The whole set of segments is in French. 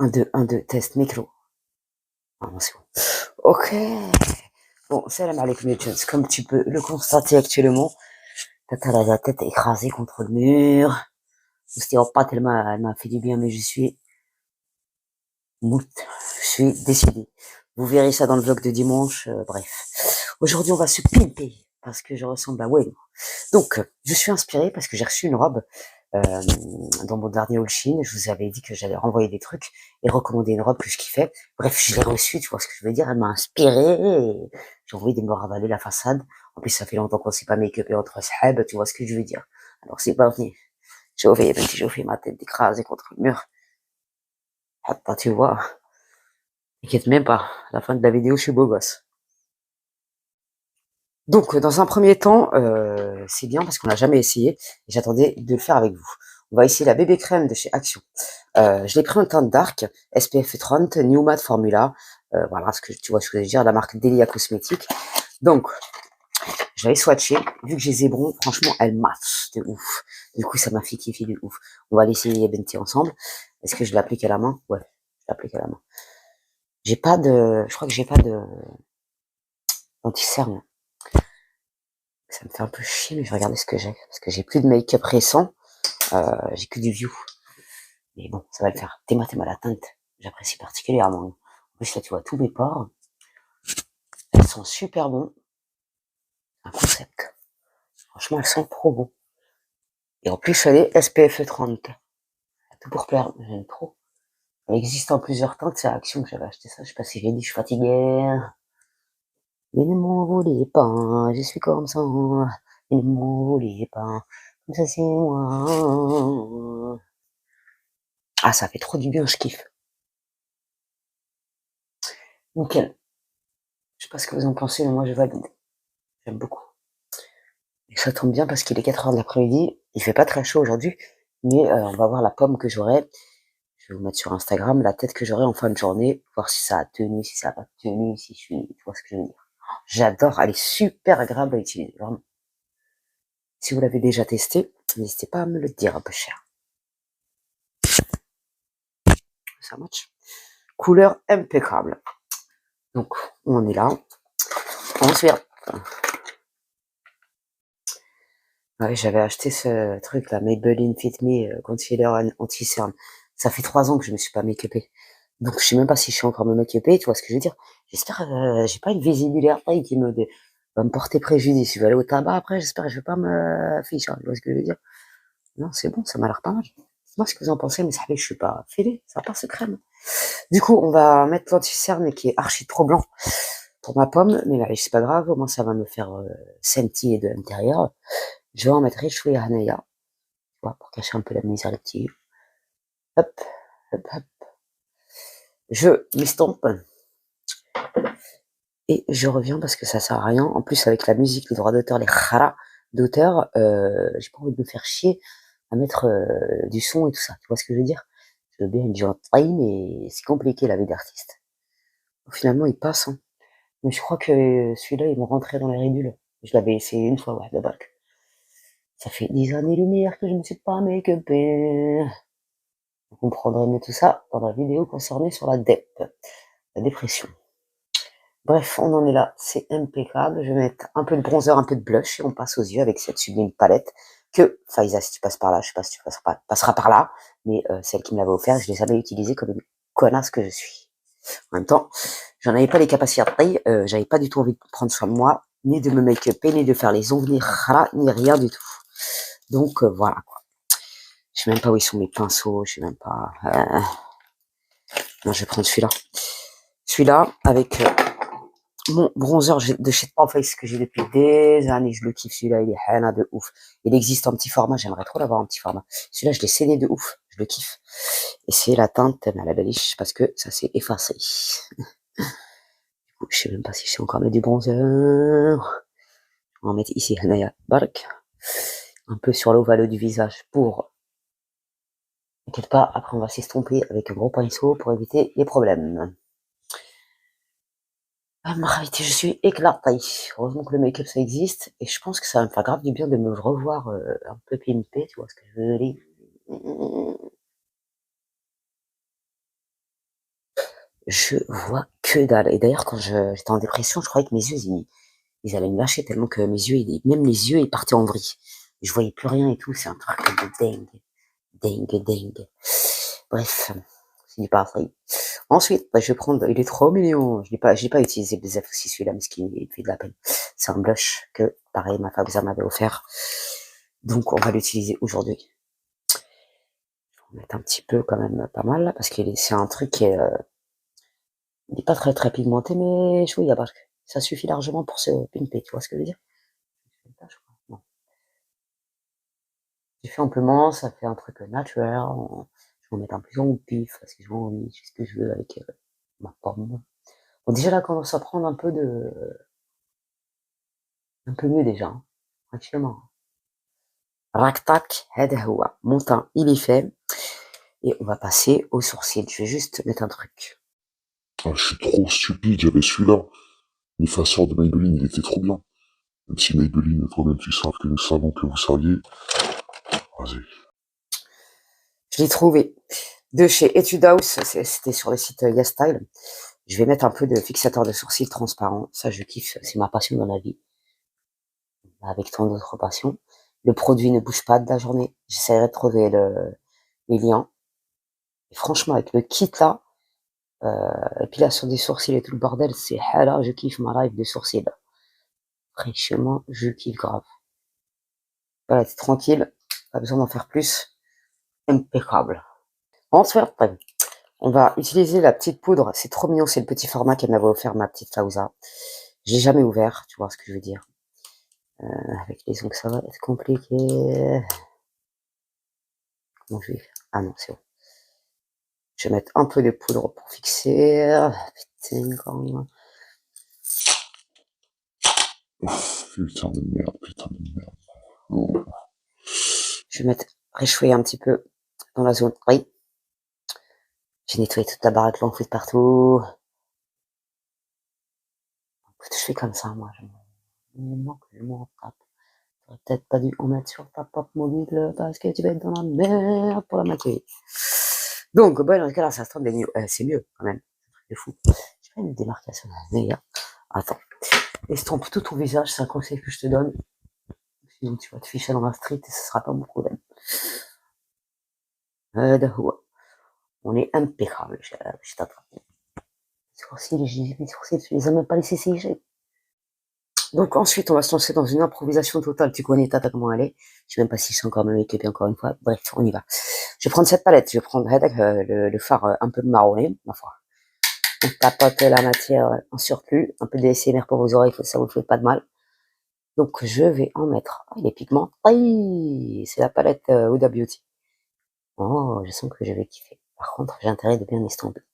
Un, deux, test, micro. Ah, c'est bon. Ok. Bon, salam alaikum, les jeunes. Comme tu peux le constater actuellement, Tata a la tête écrasée contre le mur. L'ostéopathe, elle m'a fait du bien, mais je suis moute. Je suis décidé. Vous verrez ça dans le vlog de dimanche. Bref. Aujourd'hui, on va se pimper parce que je ressemble à Wayne. Donc, je suis inspirée parce que j'ai reçu une robe euh, dans mon dernier haul-Chine. Je vous avais dit que j'allais renvoyer des trucs et recommander une robe que je kiffais. Bref, je l'ai reçue, tu vois ce que je veux dire. Elle m'a inspirée. J'ai envie de me ravaler la façade. En plus, ça fait longtemps qu'on s'est pas make-upé entre sahab, tu vois ce que je veux dire. Alors, c'est pas venu. J'ai fait ma tête écrasée contre le mur. Hatta, tu vois. T'inquiète même pas. À la fin de la vidéo, je suis beau gosse. Donc, dans un premier temps, c'est bien parce qu'on n'a jamais essayé et j'attendais de le faire avec vous. On va essayer la bébé crème de chez Action. Je l'ai pris en teinte dark, SPF 30, New Matte Formula. Voilà, ce que tu vois ce que je veux dire, la marque Delia Cosmétiques. Donc, je l'avais swatché. Vu que j'ai zébron, franchement, elle match de ouf. Du coup, ça m'a fait kiffer de ouf. On va l'essayer Benti ensemble. Est-ce que je l'applique à la main? Ouais, je l'applique à la main. Je crois que j'ai pas de anti-cerne. Ça me fait un peu chier, mais je vais regarder ce que j'ai. Parce que j'ai plus de make-up récent. J'ai que du view. Mais bon, ça va le faire. T'es mal la teinte. J'apprécie particulièrement. En plus, là, tu vois tous mes pores. Elles sont super bons. Un concept. Franchement, elles sont trop bons. Et en plus, elle est SPF 30. Tout pour plaire. J'aime trop. Elle existe en plusieurs teintes. C'est à Action que j'avais acheté ça. Je sais pas si j'ai dit, je suis fatigué. Mais ne m'en voulez pas. Je suis comme ça. Mais ne m'en voulez pas. Comme ça, c'est moi. Ah, ça fait trop du bien. Je kiffe. Nickel. Je sais pas ce que vous en pensez, mais moi, je valide. J'aime beaucoup. Et ça tombe bien parce qu'il est 4 heures de l'après-midi. Il fait pas très chaud aujourd'hui, mais on va voir la pomme que j'aurai. Je vais vous mettre sur Instagram la tête que j'aurai en fin de journée, voir si ça a tenu, si ça a pas tenu, si je suis, tu vois ce que je veux dire. J'adore, elle est super agréable à utiliser, vraiment. Si vous l'avez déjà testé, n'hésitez pas à me le dire un peu cher. Ça match. Couleur impeccable. Donc, on est là. Ensuite, ouais, j'avais acheté ce truc là, Maybelline Fit Me Concealer Anti-Cerne. Ça fait 3 ans que je me suis pas make-upé. Donc je sais même pas si je suis encore me make-upé, tu vois ce que je veux dire. J'espère j'ai pas une visibilité qui va me porter préjudice. Je vais aller au tabac après, j'espère que je vais pas me ficher, tu vois ce que je veux dire. Non, c'est bon, ça m'a l'air pas mal. Moi, ce que vous en pensez, mais ça fait, je suis pas fêlé, ça passe crème. Du coup, on va mettre l'anti-cerne qui est archi trop blanc pour ma pomme, mais là, c'est pas grave, au moins ça va me faire scintiller de l'intérieur. Je vais en mettre Richoué Hanaya, pour cacher un peu la miséricorde. Hop, hop, hop. Je m'estompe. Et je reviens parce que ça sert à rien. En plus, avec la musique, les droits d'auteur, les khara d'auteur, j'ai pas envie de me faire chier à mettre du son et tout ça. Tu vois ce que je veux dire? Je veux bien une gentille, mais c'est compliqué la vie d'artiste. Finalement, il passe. Hein. Mais je crois que celui-là, ils vont rentrer dans les rédules. Je l'avais essayé une fois, ouais, de bac. Ça fait 10 années-lumière que je ne suis pas make-upé. Vous comprendrez mieux tout ça dans la vidéo concernée sur la DEP, la dépression. Bref, on en est là, c'est impeccable. Je vais mettre un peu de bronzer, un peu de blush et on passe aux yeux avec cette sublime palette que Faiza, si tu passes par là, je sais pas si tu passeras par là, mais celle qui me l'avait offert, je l'ai jamais utilisée comme une connasse que je suis. En même temps, j'en avais pas les capacités, j'avais pas du tout envie de prendre soin de moi, ni de me make-upper, ni de faire les ongles, ni rien du tout. Donc voilà quoi. Je sais même pas où ils sont mes pinceaux, je sais même pas. Non, je vais prendre celui-là. Celui-là avec mon bronzer de chez Too Faced que j'ai depuis des années, je le kiffe, celui-là, il est hana de ouf. Il existe en petit format, j'aimerais trop l'avoir en petit format. Celui-là, je l'ai scellé de ouf, je le kiffe. Et c'est la teinte à la baliche parce que ça s'est effacé. Du coup, je sais même pas si je sais encore mettre du bronzer. On va mettre ici Hanaya Bark. Un peu sur l'ovale du visage pour... T'inquiète pas, après on va s'estomper avec un gros pinceau pour éviter les problèmes. Ah, Marité, je suis éclatée. Heureusement que le make-up ça existe. Et je pense que ça va me faire grave du bien de me revoir un peu pimpé, tu vois ce que je veux dire. je vois que dalle. Et d'ailleurs, quand j'étais en dépression, je croyais que mes yeux, ils allaient me lâcher tellement que mes yeux, même les yeux, ils partaient en vrille. Je voyais plus rien et tout. C'est un truc de dingue. Dingue, dingue. Bref, c'est du pareil. Ensuite, bah, je vais prendre, il est trop mignon. Je l'ai pas utilisé le BZF aussi, celui-là, mais il fait de la peine. C'est un blush que, pareil, ma Fabza m'avait offert. Donc, on va l'utiliser aujourd'hui. Je vais mettre un petit peu, quand même, pas mal, là, parce que c'est un truc qui est, il est pas très, très pigmenté, mais je y a ça suffit largement pour se pimper, tu vois ce que je veux dire? Non. Suffit amplement, ça fait un truc naturel. Je vais en mettre un peu au pif, parce que je envie, je sais ce que je veux avec ma pomme. Bon, déjà, là, commence à prendre un peu mieux déjà, hein, tranquillement. Rack-tac, هذا هو. Mon teint, il est fait. Et on va passer aux sourcils. Je vais juste mettre un truc. Ah, je suis trop stupide, j'avais celui-là. L'effaceur de Maybelline, il était trop bien. Même si Maybelline, toi-même, tu sais que nous savons que vous saviez. Vas-y. Je l'ai trouvé de chez Etude House. C'était sur le site YesStyle. Je vais mettre un peu de fixateur de sourcils transparent. Ça, je kiffe. C'est ma passion dans la vie. Avec tant d'autres passions. Le produit ne bouge pas de la journée. J'essaierai de trouver les liens. Et franchement, avec le kit là, épilation des sourcils et tout le bordel, c'est là, je kiffe ma life de sourcils. Franchement, je kiffe grave. Voilà, t'es tranquille, pas besoin d'en faire plus. Impeccable. Ensuite, on va utiliser la petite poudre. C'est trop mignon, c'est le petit format qu'elle m'avait offert, ma petite Fauza. J'ai jamais ouvert, tu vois ce que je veux dire. Avec les ongles, ça va être compliqué. Comment je vais faire? Ah non, c'est bon. Je vais mettre un peu de poudre pour fixer. Putain, quand même. Putain de merde, putain de merde. Oh. Je vais mettre réchauffer un petit peu dans la zone. Oui. J'ai nettoyé toute la baraque, l'en fout partout. Je fais comme ça, moi. Je m'en tape. J'aurais peut-être pas dû en mettre sur ta porte mobile parce que tu vas être dans la merde pour la maquiller. Donc, bon, dans ce cas-là, ça se trompe des mieux. C'est mieux, quand même. C'est fou. J'ai pas une démarcation. Mais, attends. Estompe tout ton visage, c'est un conseil que je te donne. Sinon, tu vas te ficher dans la street et ce sera pas mon problème. On est impeccable. Je t'attrape. Les sourcils, mes sourcils, tu les as même pas laissés sécher. Donc ensuite, on va se lancer dans une improvisation totale. Tu connais Tata comment elle est. Je sais même pas si c'est encore même équipé encore une fois. Bref, on y va. Je vais prendre cette palette. Je vais prendre le fard un peu marronné, ma foi. On tapote la matière en surplus. Un peu de SMR pour vos oreilles, ça vous fait pas de mal. Donc je vais en mettre. Ah, les pigments. Aïe, c'est la palette Huda Beauty. Oh, je sens que je vais kiffer. Par contre, j'ai intérêt de bien estomper.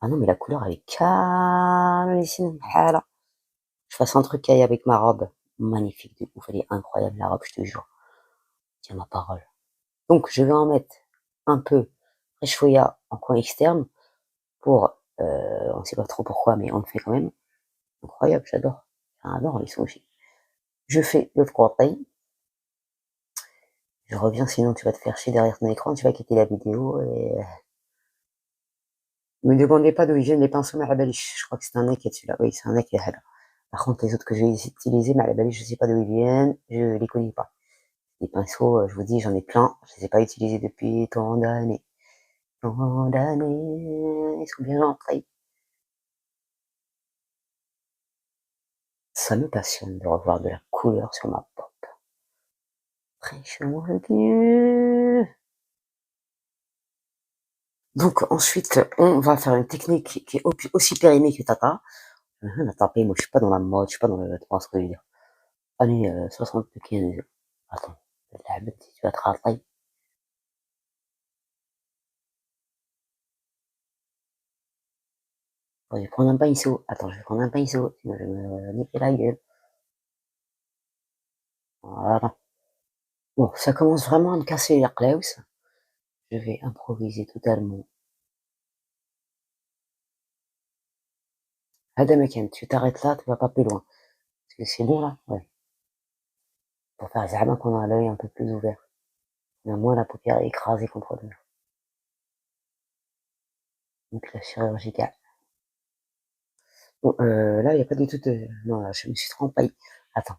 Ah non, mais la couleur, elle est calme. Voilà. Je fasse un truc avec ma robe. Magnifique de ouf, elle est incroyable la robe, je te jure. Tiens ma parole. Donc je vais en mettre un peu Fresh-Foya en coin externe pour, on sait pas trop pourquoi, mais on le fait quand même. Incroyable, j'adore. J'adore les sushis. Je fais l'autre côté. Je reviens, sinon tu vas te faire chier derrière ton écran, tu vas quitter la vidéo et me demandez pas d'où ils viennent les pinceaux Marabalish. Je crois que c'est un nez qui est dessus là. Oui, c'est un nez qui est là. Par contre, les autres que j'ai utilisés, Marabalish, je sais pas d'où ils viennent, je les connais pas. Les pinceaux, je vous dis, j'en ai plein. Je les ai pas utilisés depuis tant d'années. Tant d'années. Ils sont bien rentrés. Ça me passionne de revoir de la couleur sur ma peau. Fraîchement revenu. Donc ensuite, on va faire une technique qui est aussi périmée que Tata. Rien à taper, moi je suis pas dans la mode, je suis pas dans le ce que je veux dire. Année 75. Attends, tu vas te rater. Je vais prendre un pinceau. Attends, je vais prendre un pinceau, sinon je vais me niquer la gueule. Voilà. Bon, ça commence vraiment à me casser les Klaus. Je vais improviser totalement. Adam tu t'arrêtes là, tu vas pas plus loin. Parce que c'est bon là? Ouais. Pour faire vraiment qu'on a l'œil un peu plus ouvert. On a moins la paupière écrasée contre le mur. Donc la chirurgicale. Bon, là, il n'y a pas du tout de... Non, là, je me suis trompée. Attends.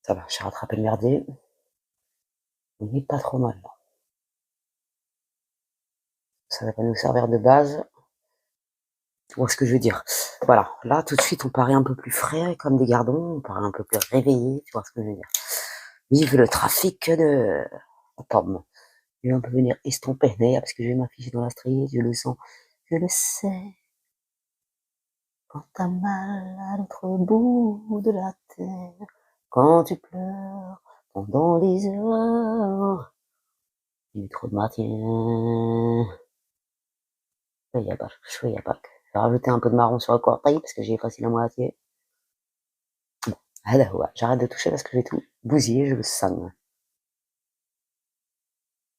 Ça va, j'ai rattrapé le merdier. On n'est pas trop mal, là. Ça va pas nous servir de base. Tu vois ce que je veux dire? Voilà, là, tout de suite, on paraît un peu plus frais, comme des gardons, on paraît un peu plus réveillé, tu vois ce que je veux dire? Vive le trafic de la pomme. Et on peut venir estomper, parce que je vais m'afficher dans la street, je le sens, je le sais. Quand t'as mal à l'autre bout de la terre, quand tu pleures pendant les heures du trou de matin. Il y a pas, je vais rajouter un peu de marron sur le corteil parce que j'ai effacé la moitié. Bon, allez, ouais, j'arrête de toucher parce que j'ai tout bousillé, je le sens.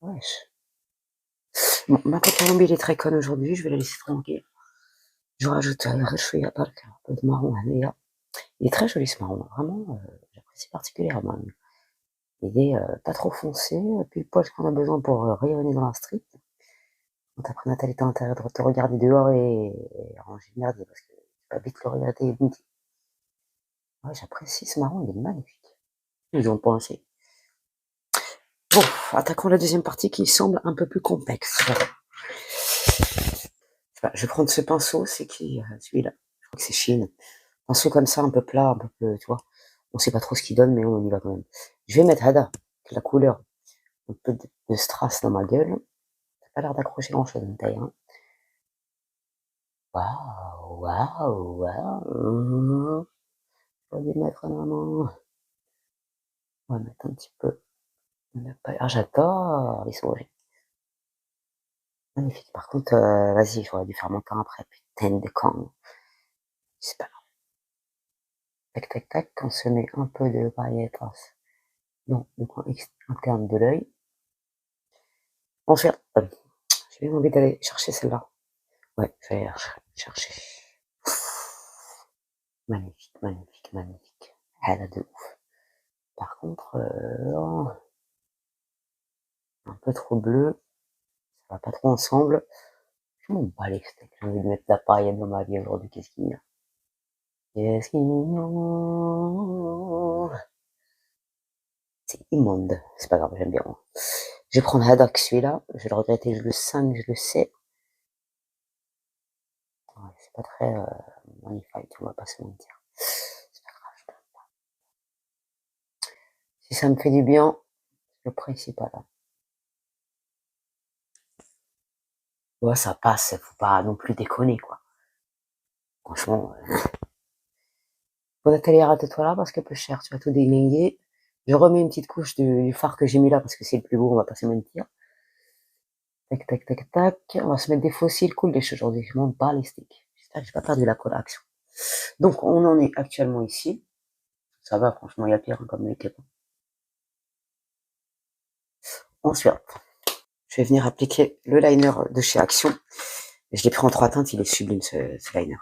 Wesh. Bon, ma copine il est très conne aujourd'hui, je vais la laisser tranquille. Je rajoute un peu de marron. Il est très joli ce marron, vraiment, j'apprécie particulièrement. Il est pas trop foncé, puis le poil qu'on a besoin pour rayonner dans la street. Donc après Nathalie t'as intérêt de te regarder dehors et ranger le merdier parce que tu vas vite le regretter midi. Ouais, j'apprécie ce marron, il est magnifique. Ils ont pensé. Bon, attaquons la deuxième partie qui semble un peu plus complexe. Voilà, je vais prendre ce pinceau, c'est qui celui-là. Je crois que c'est Chine. Pinceau comme ça, un peu plat, un peu, tu vois. On sait pas trop ce qu'il donne, mais on y va quand même. Je vais mettre Hada, que la couleur, un peu de strass dans ma gueule. Ça n'a pas l'air d'accrocher grand-chose, une taille, hein. Waouh, waouh, waouh. Je vais mettre maman. On va mettre un petit peu. Ah, j'adore les souris. Magnifique. Par contre, vas-y, j'aurais dû faire mon temps après. Putain de con. C'est pas grave. Tac, tac, tac. On se met un peu de paillettes dans le coin interne de l'œil. Ensuite, j'ai bien envie d'aller chercher celle-là. Ouais, je vais aller chercher. Magnifique, magnifique, magnifique. Elle a de ouf. Par contre, un peu trop bleu. Ça va pas trop ensemble. Je m'en bats les steaks. J'ai envie de mettre de la paillette dans ma vie aujourd'hui. Qu'est-ce qu'il y a? Qu'est-ce qu'il y a? C'est immonde. C'est pas grave, j'aime bien. Je vais prendre Haddock celui-là. Je vais le regretter, je le sens, je le sais. Ouais, c'est pas très magnifique, on va pas se mentir. C'est pas grave. Si ça me fait du bien, c'est le principal. Ouais, ça passe, faut pas non plus déconner, quoi. Franchement. Bon, Nathalie, arrête-toi là parce que peu cher, tu vas tout déglinguer. Je remets une petite couche du fard que j'ai mis là parce que c'est le plus beau, on va pas se mentir. Tac, tac, tac, tac. On va se mettre des fossiles cool des choses aujourd'hui. Je m'en bats les sticks. J'espère que j'ai pas perdu la action. Donc, on en est actuellement ici. Ça va, franchement, il y a pire, hein, comme make-up. Ensuite, je vais venir appliquer le liner de chez Action. Je l'ai pris en 3 teintes, il est sublime ce liner.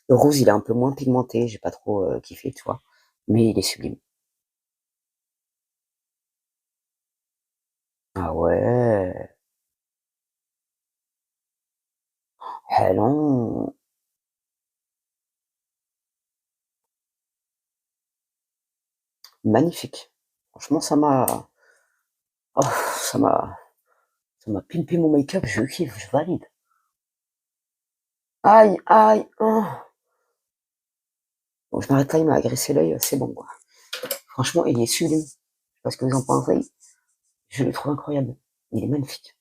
Le rose, il est un peu moins pigmenté, j'ai pas trop kiffé, tu vois. Mais il est sublime. Ah ouais. Ah non. Magnifique. Franchement, oh, ça m'a pimpé mon make-up, je kiffe, je valide. Aïe, aïe, oh. Bon, je m'arrête là, il m'a agressé l'œil, c'est bon, quoi. Franchement, il est sublime. Je sais pas ce que vous en pensez. Je le trouve incroyable. Il est magnifique.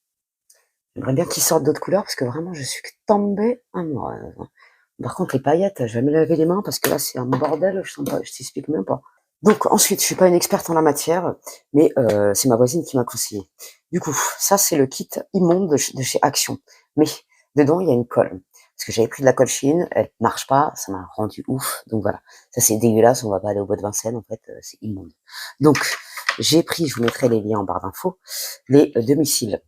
J'aimerais bien qu'il sorte d'autres couleurs parce que vraiment, je suis tombée amoureuse. Par contre, les paillettes, je vais me laver les mains parce que là, c'est un bordel, je t'explique même pas. Donc ensuite, je suis pas une experte en la matière, mais c'est ma voisine qui m'a conseillé. Du coup, ça c'est le kit immonde de chez Action. Mais dedans, il y a une colle. Parce que j'avais pris de la colle Chine, elle marche pas, ça m'a rendu ouf. Donc voilà, ça c'est dégueulasse, on va pas aller au bois de Vincennes, en fait, c'est immonde. Donc, j'ai pris, je vous mettrai les liens en barre d'infos, les demi-cils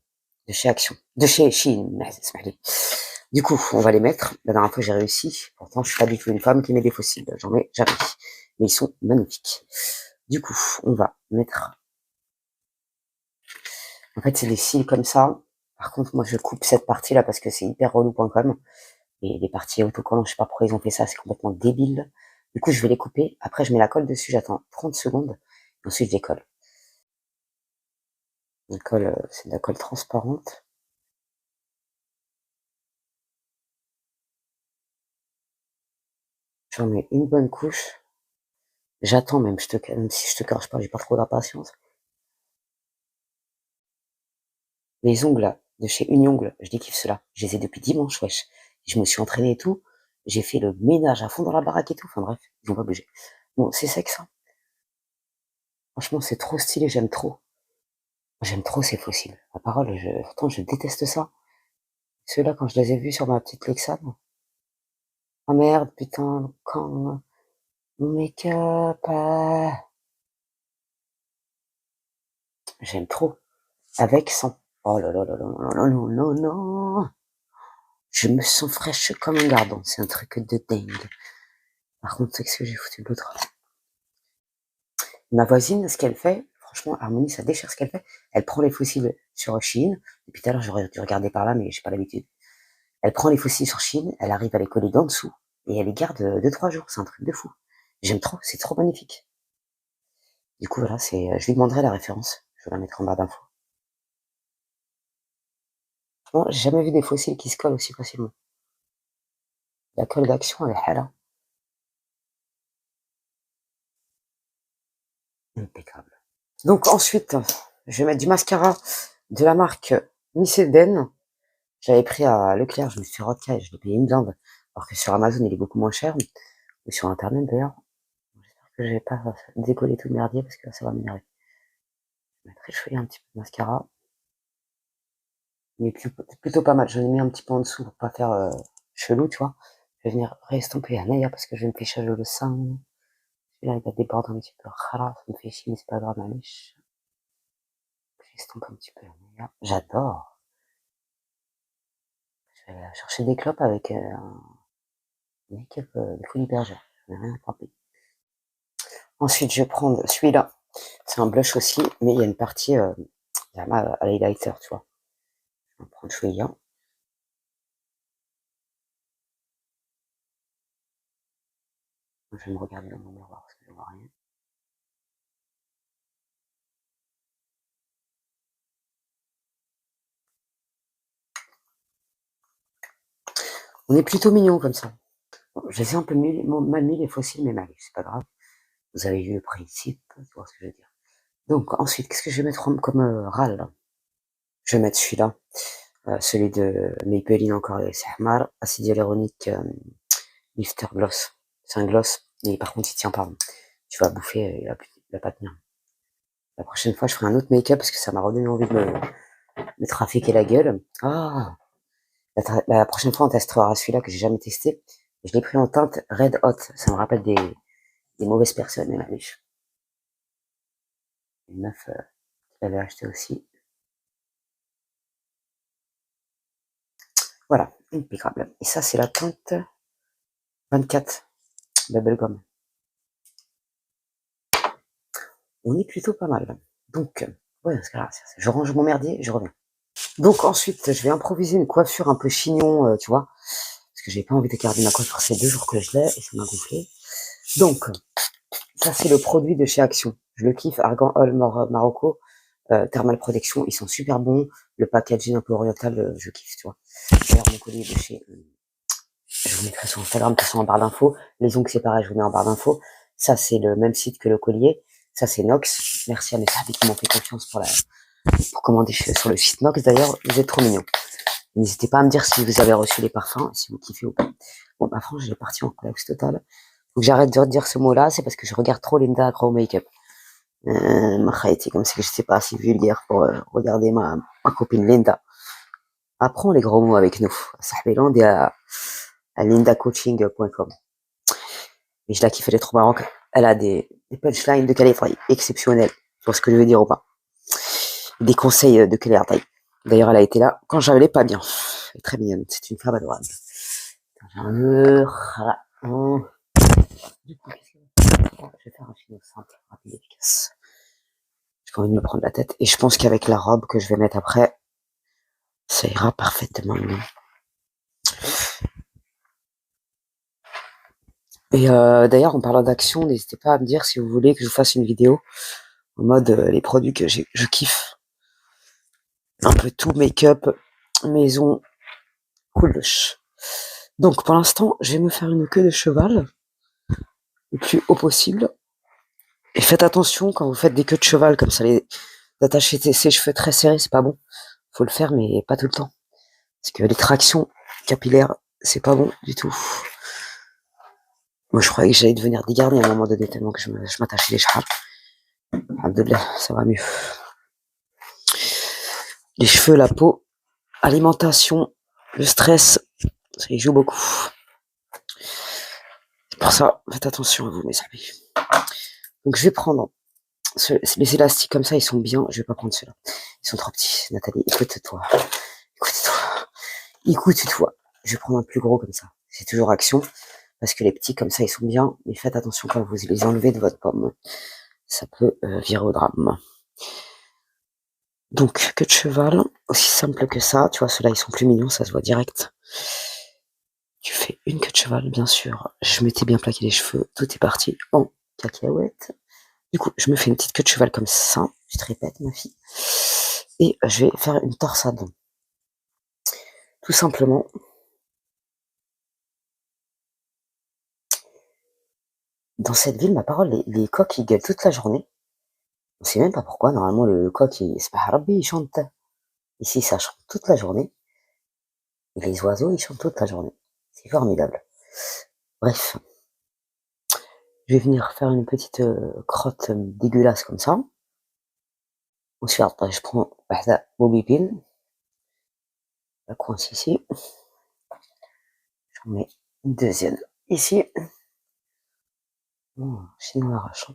de chez Action, de chez Chine. Du coup, on va les mettre. La dernière fois, j'ai réussi. Pourtant, je suis pas du tout une femme qui met des fossiles. J'en mets jamais. Mais ils sont magnifiques. Du coup, on va mettre En fait, c'est des cils comme ça. Par contre, moi, je coupe cette partie-là parce que c'est hyper relou.com. Et les parties autocollants, je sais pas pourquoi ils ont fait ça, c'est complètement débile. Du coup, je vais les couper. Après, je mets la colle dessus, j'attends 30 secondes. Et ensuite, je décolle. La colle, c'est de la colle transparente. J'en mets une bonne couche. J'attends même, même si je te cache pas, j'ai pas trop d'impatience. Les ongles, là, de chez Uniongle, je dékiffe ceux-là. Je les ai depuis dimanche, wesh. Je me suis entraîné et tout. J'ai fait le ménage à fond dans la baraque et tout. Enfin bref, ils ont pas bougé. Bon, c'est sec ça. Franchement, c'est trop stylé, j'aime trop. J'aime trop ces fossiles. La parole, pourtant je déteste ça. Ceux-là, quand je les ai vus sur ma petite Lexane. Oh merde, putain, quand mon make-up. J'aime trop. Avec, sans. Oh là là là là là là là là là. Je me sens fraîche comme un gardon. C'est un truc de dingue. Par contre, c'est ce que j'ai foutu de l'autre. Ma voisine, ce qu'elle fait, franchement, Harmonie, ça déchire ce qu'elle fait. Elle prend les fossiles sur Shein. Depuis tout à l'heure, j'aurais dû regarder par là, mais j'ai pas l'habitude. Elle prend les fossiles sur Shein, elle arrive à les coller d'en dessous, et elle les garde 2-3 jours. C'est un truc de fou. J'aime trop, c'est trop magnifique. Du coup, voilà, je lui demanderai la référence. Je vais la mettre en barre d'infos. Bon, j'ai jamais vu des fossiles qui se collent aussi facilement. La colle d'action, elle est hala. Impeccable. Donc ensuite, je vais mettre du mascara de la marque Miss Eden. J'avais pris à Leclerc, je me suis fait rodka, je l'ai payé une blinde. Alors que sur Amazon, il est beaucoup moins cher. Ou sur Internet d'ailleurs. J'espère que je vais pas décoller tout le merdier parce que là, ça va m'énerver. Je vais réchauffer un petit peu de mascara. Mais plutôt pas mal. J'en ai mis un petit peu en dessous pour pas faire chelou, tu vois. Je vais venir réestomper un ailleurs parce que je vais me faire le sein. Celui-là, il va déborder un petit peu. Rala, ça me fait chier, mais c'est pas grave, ma lèche. J'estompe un petit peu un ailleurs. J'adore. Je vais chercher des clopes avec un make-up de folie bergère. Je n'ai rien compris. Ensuite, je vais prendre celui-là. C'est un blush aussi, mais il y a une partie, il y a mal à l'highlighter, tu vois. Je vais prendre celui-là. Je vais me regarder dans mon miroir parce que je vois rien. On est plutôt mignon comme ça. Bon, je les ai un peu mal mis les fossiles, mais mal, c'est pas grave. Vous avez vu le principe, tu vois ce que je veux dire. Donc ensuite, qu'est-ce que je vais mettre comme râle? Je vais mettre celui-là, celui de Maybelline encore, c'est Ahmar, acide hyaluronique lifter gloss. C'est un gloss, mais par contre il tient pas. Tu vas bouffer, il va pas tenir. La prochaine fois, je ferai un autre make-up parce que ça m'a redonné envie de me trafiquer la gueule. Ah, la prochaine fois, on testera celui-là que j'ai jamais testé. Je l'ai pris en teinte Red Hot. Ça me rappelle des mauvaises personnes, la riche. Une meuf qui l'avait acheté aussi. Voilà, impeccable. Et ça, c'est la teinte 24 Bubblegum. On est plutôt pas mal. Donc, ouais, parce que là, je range mon merdier, je reviens. Donc ensuite, je vais improviser une coiffure un peu chignon, tu vois, parce que j'ai pas envie de garder ma coiffure ces 2 jours que je l'ai et ça m'a gonflé. Donc, ça c'est le produit de chez Action. Je le kiffe, Argan All Marocco, Thermal Protection, ils sont super bons. Le packaging un peu oriental, je kiffe, tu vois. D'ailleurs, mon collier de chez, je vous mettrai sur Instagram, qui sont en barre d'infos. Les ongles, c'est pareil, je vous mets en barre d'infos. Ça, c'est le même site que le collier. Ça, c'est Nox. Merci à mes amis qui m'ont fait confiance pour commander sur le site Nox. D'ailleurs, vous êtes trop mignons. N'hésitez pas à me dire si vous avez reçu les parfums, si vous kiffez ou pas. Bon, ma frange, j'ai parti en collapse total. Faut que j'arrête de redire ce mot-là, c'est parce que je regarde trop Linda Grow Makeup. Comme si je sais pas si vulgaire pour regarder ma copine Linda. Apprends les gros mots avec nous. Sahbeland et à lindacoaching.com. Mais je la kiffe, elle est trop marrante. Elle a des punchlines de qualité exceptionnelles. Tu vois ce que je veux dire ou pas? Des conseils de qualité. D'ailleurs, elle a été là quand j'allais pas bien. Elle est très mignonne. C'est une femme adorable. Du coup, qu'est-ce que je vais faire un film simple, rapide, efficace. J'ai pas envie de me prendre la tête. Et je pense qu'avec la robe que je vais mettre après, ça ira parfaitement bien. Et d'ailleurs, en parlant d'action, n'hésitez pas à me dire si vous voulez que je vous fasse une vidéo en mode les produits que je kiffe. Un peu tout, make-up, maison, cool. Donc pour l'instant, je vais me faire une queue de cheval le plus haut possible. Et faites attention quand vous faites des queues de cheval comme ça, les d'attacher ses cheveux très serrés, c'est pas bon. Faut le faire, mais pas tout le temps. Parce que les tractions capillaires, c'est pas bon du tout. Moi, je croyais que j'allais devenir dégarni à un moment donné, tellement que je m'attachais les cheveux. Alhamdoulilah, ça va mieux. Les cheveux, la peau, alimentation, le stress, ça y joue beaucoup. C'est pour ça, faites attention à vous, mes amis. Donc, je vais prendre les élastiques comme ça, ils sont bien. Je vais pas prendre ceux-là. Ils sont trop petits. Nathalie, écoute-toi. Écoute-toi. Je vais prendre un plus gros comme ça. C'est toujours action. Parce que les petits comme ça, ils sont bien. Mais faites attention quand vous les enlevez de votre pomme. Ça peut virer au drame. Donc, queue de cheval, aussi simple que ça. Tu vois, ceux-là, ils sont plus mignons, ça se voit direct. Tu fais une queue de cheval, bien sûr. Je m'étais bien plaqué les cheveux. Tout est parti en cacahuète. Du coup, je me fais une petite queue de cheval comme ça. Je te répète, ma fille. Et je vais faire une torsade. Tout simplement. Dans cette ville, ma parole, les coqs, ils gueulent toute la journée. On sait même pas pourquoi. Normalement, le coq, il chante. Ici, ça chante toute la journée. Et les oiseaux, ils chantent toute la journée. C'est formidable. Bref. Je vais venir faire une petite crotte dégueulasse comme ça. Ensuite, je prends la bobby pin. La coince ici. J'en mets une deuxième ici. Oh, sinon, l'arrache.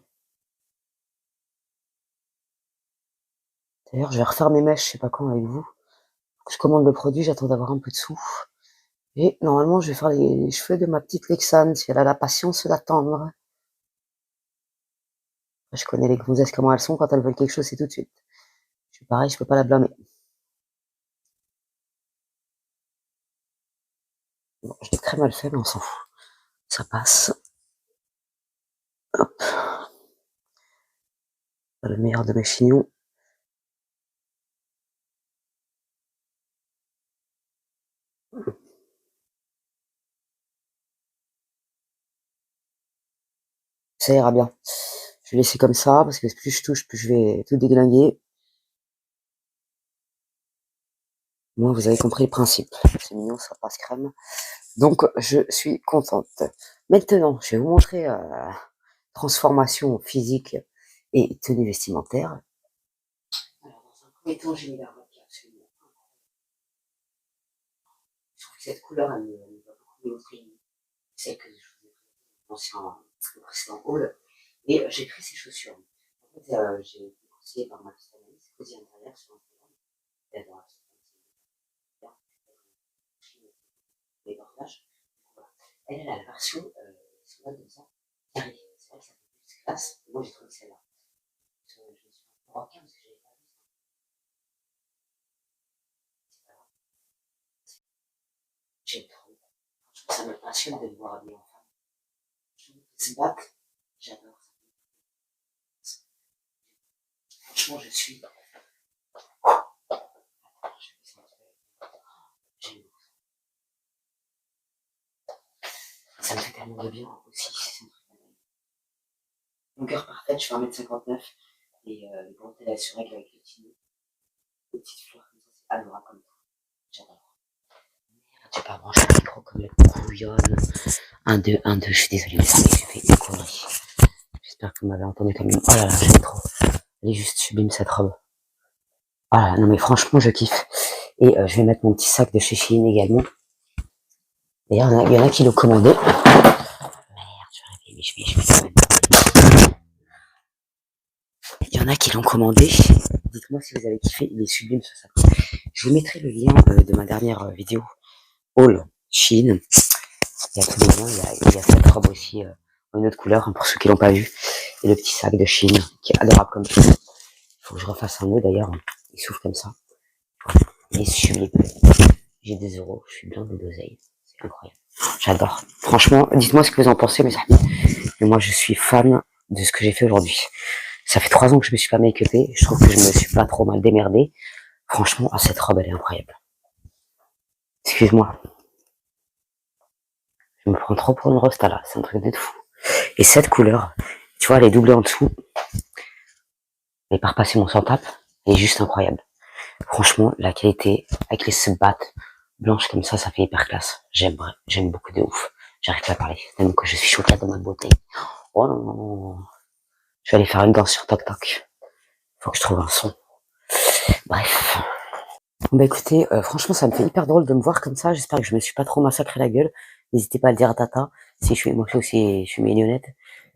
D'ailleurs, je vais refaire mes mèches, je sais pas quand avec vous. Je commande le produit, j'attends d'avoir un peu de sous. Et normalement, je vais faire les cheveux de ma petite Lexane, si elle a la patience d'attendre. Je connais les gonzesses comment elles sont, quand elles veulent quelque chose, c'est tout de suite. Je suis pareil, je peux pas la blâmer. Bon, je l'ai très mal fait, mais on s'en fout. Ça passe. Hop. Le meilleur de mes chignons. Ça ira bien. Je vais laisser comme ça, parce que plus je touche, plus je vais tout déglinguer. Moi, vous avez compris le principe. C'est mignon, ça passe crème. Donc, je suis contente. Maintenant, je vais vous montrer transformation physique et tenue vestimentaire. Alors, dans un premier temps, j'ai mis la robe qui est absolument incroyable. Je trouve que cette couleur, elle me va beaucoup mieux que celle que je vous ai présentée dans le précédent haul. Et j'ai pris ces chaussures. En fait, j'ai été conseillé par ma petite analyse, Cozy Intérieur sur Instagram. Elle adore les bordages. Voilà. Elle a la version, c'est comme ça, carrée. C'est vrai que ça fait plus classe. Moi, j'ai trouvé celle-là. Je me suis fait un requin parce que j'avais pas vu ça. C'est pas grave. J'aime trop. Franchement, ça me passionne de les voir habillés en femme. Je trouve que se battent, j'adore ça. Franchement, je suis. J'aime beaucoup. Ça me fait tellement de bien aussi. C'est un truc de dingue. Longueur parfaite, je fais 1m59. Et les bretelles, elles se règlent avec les petites fleurs comme ça. C'est adorable comme ça. J'adore. Merde, j'ai pas branché le micro comme la couillonne. 1, 2, 1, 2. Je suis désolée, mais j'ai fait une connerie. J'espère que vous m'avez entendu comme une. Oh là là, j'aime trop. Elle est juste sublime cette robe. Ah là, non mais franchement, je kiffe. Et je vais mettre mon petit sac de chez Shein également. D'ailleurs, il y en a qui l'ont commandé. Merde, je vais il y en a qui l'ont commandé. Dites-moi si vous avez kiffé, il est sublime ce sac. Je vous mettrai le lien de ma dernière vidéo haul Shein. Il y a tous les liens, il y a cette robe aussi en une autre couleur, hein, pour ceux qui l'ont pas vu. Et le petit sac de Shein, qui est adorable comme tout. faut que je refasse un nœud d'ailleurs. Il souffle comme ça. Et sublime. J'ai 2 euros. Je suis blindé d'oseille. C'est incroyable. J'adore. Franchement, dites-moi ce que vous en pensez, mes amis. Mais moi, je suis fan de ce que j'ai fait aujourd'hui. Ça fait 3 ans que je me suis pas make-upé. Je trouve que je me suis pas trop mal démerdé. Franchement, cette robe, elle est incroyable. Excuse-moi. Je me prends trop pour une rosta là. C'est un truc de fou. Et cette couleur, tu vois, elle est doublée en dessous. Et par passer mon sans-tape, elle est juste incroyable. Franchement, la qualité, avec les sub-battes blanches comme ça fait hyper classe. J'aime beaucoup de ouf. J'arrive pas à parler, tellement que je suis choquée dans ma beauté. Oh non, non, non. Je vais aller faire une danse sur Tok Tok. Faut que je trouve un son. Bref. Bah écoutez, franchement, ça me fait hyper drôle de me voir comme ça. J'espère que je me suis pas trop massacré la gueule. N'hésitez pas à le dire à Tata. Moi aussi, je suis mignonnette.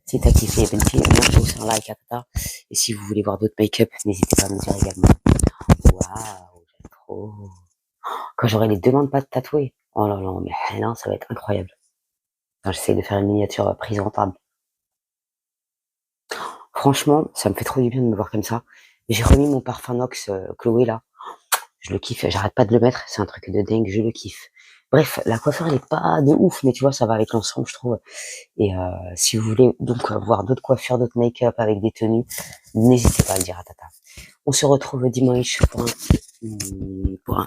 Si t'as kiffé, Benti, moi aussi un like à Tata. Et si vous voulez voir d'autres make-up, n'hésitez pas à me dire également. Waouh, j'aime trop. Quand j'aurai les 2 mains de pâte tatouées. Oh là là, mais là, ça va être incroyable. Quand j'essaie de faire une miniature présentable. Franchement, ça me fait trop du bien de me voir comme ça. J'ai remis mon parfum Nox Chloé là. Je le kiffe, j'arrête pas de le mettre, c'est un truc de dingue, je le kiffe. Bref, la coiffure elle est pas de ouf, mais tu vois, ça va avec l'ensemble, je trouve. Et si vous voulez donc voir d'autres coiffures, d'autres make-up avec des tenues, n'hésitez pas à le dire à Tata. On se retrouve dimanche pour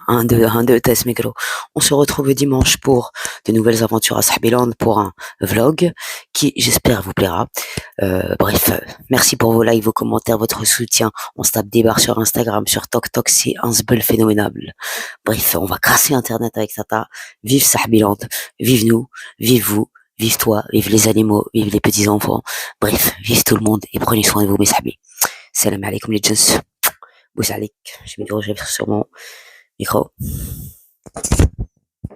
un deux test micro. On se retrouve dimanche pour de nouvelles aventures à Sahbiland pour un vlog qui, j'espère, vous plaira. Bref, merci pour vos likes, vos commentaires, votre soutien. On se tape des barres sur Instagram, sur TokTok, c'est un zbeul phénoménal. Bref, on va casser Internet avec Tata. Vive Sahbiland, vive nous, vive vous, vive toi, vive les animaux, vive les petits enfants. Bref, vive tout le monde et prenez soin de vous, mes sahbis. Salam alaikum les gens. Bouss عليك. Je vais me diriger sur mon micro.